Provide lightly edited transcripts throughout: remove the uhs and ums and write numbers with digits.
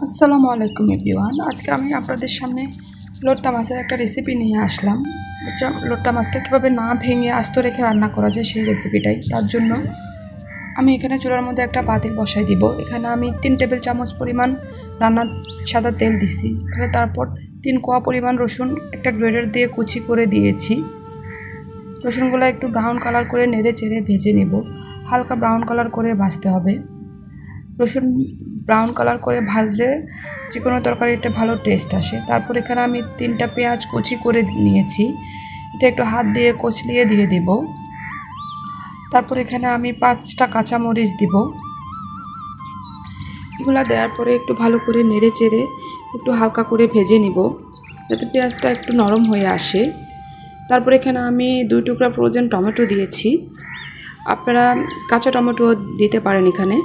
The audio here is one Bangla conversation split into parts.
আসসালামু আলাইকুম এভরিওয়ান। আজকে আমি আপনাদের সামনে লোট্টা মাছের একটা রেসিপি নিয়ে আসলাম। লোট্টা মাছটা কীভাবে না ভেঙে আস্ত রেখে রান্না করা যায় সেই রেসিপিটাই। তার জন্য আমি এখানে চুলার মধ্যে একটা পাতিল বসাই দিব। এখানে আমি 3 টেবিল চামচ পরিমাণ রান্নার সাদা তেল দিছি। এখানে তারপর 3 কোয়া পরিমাণ রসুন একটা গ্রেটার দিয়ে কুচি করে দিয়েছি। রসুনগুলো একটু ব্রাউন কালার করে নেড়ে চেড়ে ভেজে নেব। হালকা ব্রাউন কালার করে ভাজতে হবে। রসুন ব্রাউন কালার করে ভাজলে যে কোনো তরকারিতে ভালো টেস্ট আসে। তারপর এখানে আমি 3টা পেঁয়াজ কুচি করে নিয়েছি। এটা একটু হাত দিয়ে কচলিয়ে দিয়ে দেব। তারপর এখানে আমি 5টা কাঁচামরিচ দিব। এগুলো দেওয়ার পরে একটু ভালো করে নেড়ে চেড়ে একটু হালকা করে ভেজে নিব যাতে পেঁয়াজটা একটু নরম হয়ে আসে। তারপর এখানে আমি 2 টুকরা ফ্রোজেন টমেটো দিয়েছি। আপনারা কাঁচা টমেটো দিতে পারেন এখানে।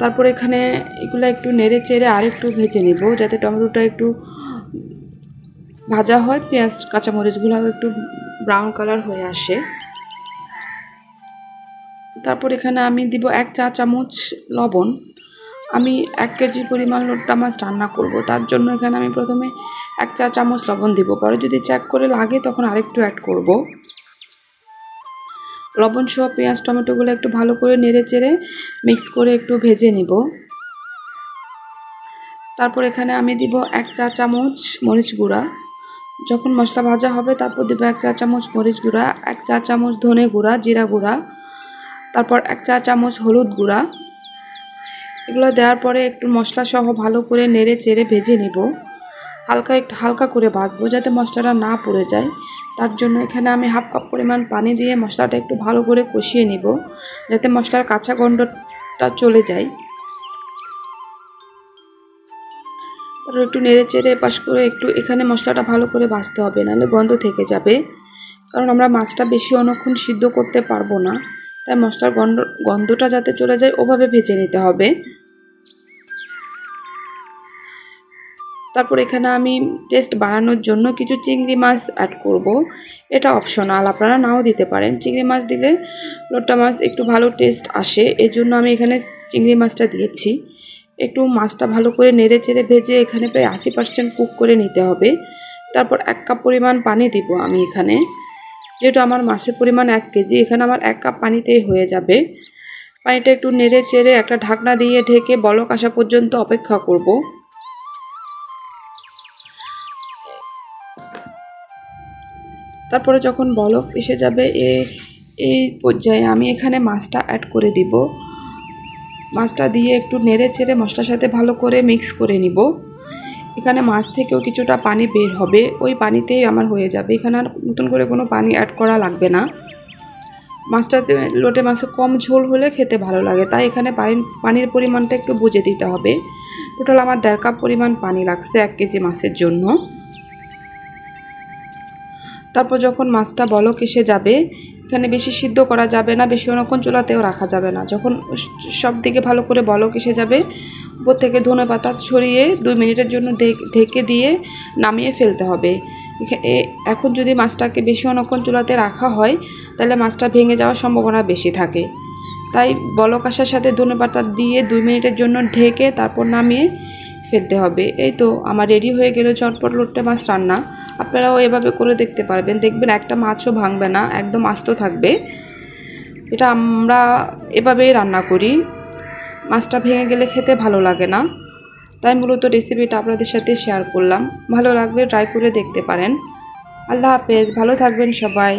তারপর এখানে এগুলো একটু নেড়ে চেড়ে আর একটু ভেজে নিব যাতে টমেটোটা একটু ভাজা হয়, পেঁয়াজ কাঁচামরিচগুলো একটু ব্রাউন কালার হয়ে আসে। তারপর এখানে আমি দিব 1 চা চামচ লবণ। আমি 1 কেজি পরিমাণ লোট্টা মাছ রান্না করব, তার জন্য এখানে আমি প্রথমে 1 চা চামচ লবণ দিব, পরে যদি চেক করে লাগে তখন আরেকটু অ্যাড করব। লবণ সহ পেঁয়াজ টমেটোগুলো একটু ভালো করে নেড়ে চেড়ে মিক্স করে একটু ভেজে নিব। তারপর এখানে আমি দিব 1 চা চামচ মরিচ গুঁড়া। যখন মশলা ভাজা হবে তারপর দিব 1 চা চামচ মরিচ গুঁড়া, 1 চা চামচ ধনে গুঁড়া, জিরা গুঁড়া, তারপর 1 চা চামচ হলুদ গুঁড়া। এগুলো দেওয়ার পরে একটু মশলা সহ ভালো করে নেড়ে চেড়ে ভেজে নিব। হালকা করে ভাজবো যাতে মশলাটা না পুড়ে যায়। তার জন্য এখানে আমি 1/2 কাপ পরিমাণ পানি দিয়ে মশলাটা একটু ভালো করে কষিয়ে নিব যাতে মশলার কাঁচা গন্ধটা চলে যায়। তারপর একটু নেড়ে চেড়ে পাশ করে একটু এখানে মশলাটা ভালো করে ভাজতে হবে, নাহলে গন্ধ থেকে যাবে। কারণ আমরা মাছটা বেশি অনেকক্ষণ সিদ্ধ করতে পারবো না, তাই মশলার গন্ধটা যাতে চলে যায় ওভাবে ভেজে নিতে হবে। তারপর এখানে আমি টেস্ট বাড়ানোর জন্য কিছু চিংড়ি মাছ অ্যাড করব। এটা অপশনাল, আপনারা নাও দিতে পারেন। চিংড়ি মাছ দিলে লোট্টা মাছ একটু ভালো টেস্ট আসে, এই জন্য আমি এখানে চিংড়ি মাছটা দিয়েছি। একটু মাছটা ভালো করে নেড়ে চেড়ে ভেজে এখানে প্রায় 80% কুক করে নিতে হবে। তারপর 1 কাপ পরিমাণ পানি দিব আমি এখানে। যেহেতু আমার মাছের পরিমাণ 1 কেজি, এখানে আমার 1 কাপ পানিতেই হয়ে যাবে। পানিটা একটু নেড়ে চেড়ে একটা ঢাকনা দিয়ে ঢেকে বলক আসা পর্যন্ত অপেক্ষা করব। তারপরে যখন বলক এসে যাবে এই পর্যায়ে আমি এখানে মাছটা অ্যাড করে দিব। মাছটা দিয়ে একটু নেড়ে চেড়ে মশলার সাথে ভালো করে মিক্স করে নিব। এখানে মাছ থেকেও কিছুটা পানি বের হবে, ওই পানিতেই আমার হয়ে যাবে। এখানে আর নতুন করে কোনো পানি অ্যাড করা লাগবে না। মাছটাতে লোটে মাছে কম ঝোল হলে খেতে ভালো লাগে, তাই এখানে পানির পরিমাণটা একটু বুঝে দিতে হবে। টোটাল আমার 1.5 কাপ পরিমাণ পানি লাগছে 1 কেজি মাছের জন্য। তারপর যখন মাছটা বলক এসে যাবে, এখানে বেশি সিদ্ধ করা যাবে না, বেশি অনেকক্ষণ চুলাতেও রাখা যাবে না। যখন সব দিকে ভালো করে বলক এসে যাবে, উপর থেকে ধনেপাতা ছড়িয়ে 2 মিনিটের জন্য ঢেকে দিয়ে নামিয়ে ফেলতে হবে। এখন যদি মাছটাকে বেশি অনেকক্ষণ চুলাতে রাখা হয় তাহলে মাছটা ভেঙে যাওয়ার সম্ভাবনা বেশি থাকে, তাই বলক আসার সাথে ধনেপাতা দিয়ে 2 মিনিটের জন্য ঢেকে তারপর নামিয়ে ফেলতে হবে। এই তো আমার রেডি হয়ে গেল চটপট লোট্টা মাছ রান্না। আপনারাও এভাবে করে দেখতে পারবেন, দেখবেন একটা মাছও ভাঙবে না, একদম আস্ত থাকবে। এটা আমরা এভাবেই রান্না করি, মাছটা ভেঙে গেলে খেতে ভালো লাগে না, তাই মূলত রেসিপিটা আপনাদের সাথে শেয়ার করলাম। ভালো লাগলে ট্রাই করে দেখতে পারেন। আল্লাহ হাফেজ, ভালো থাকবেন সবাই।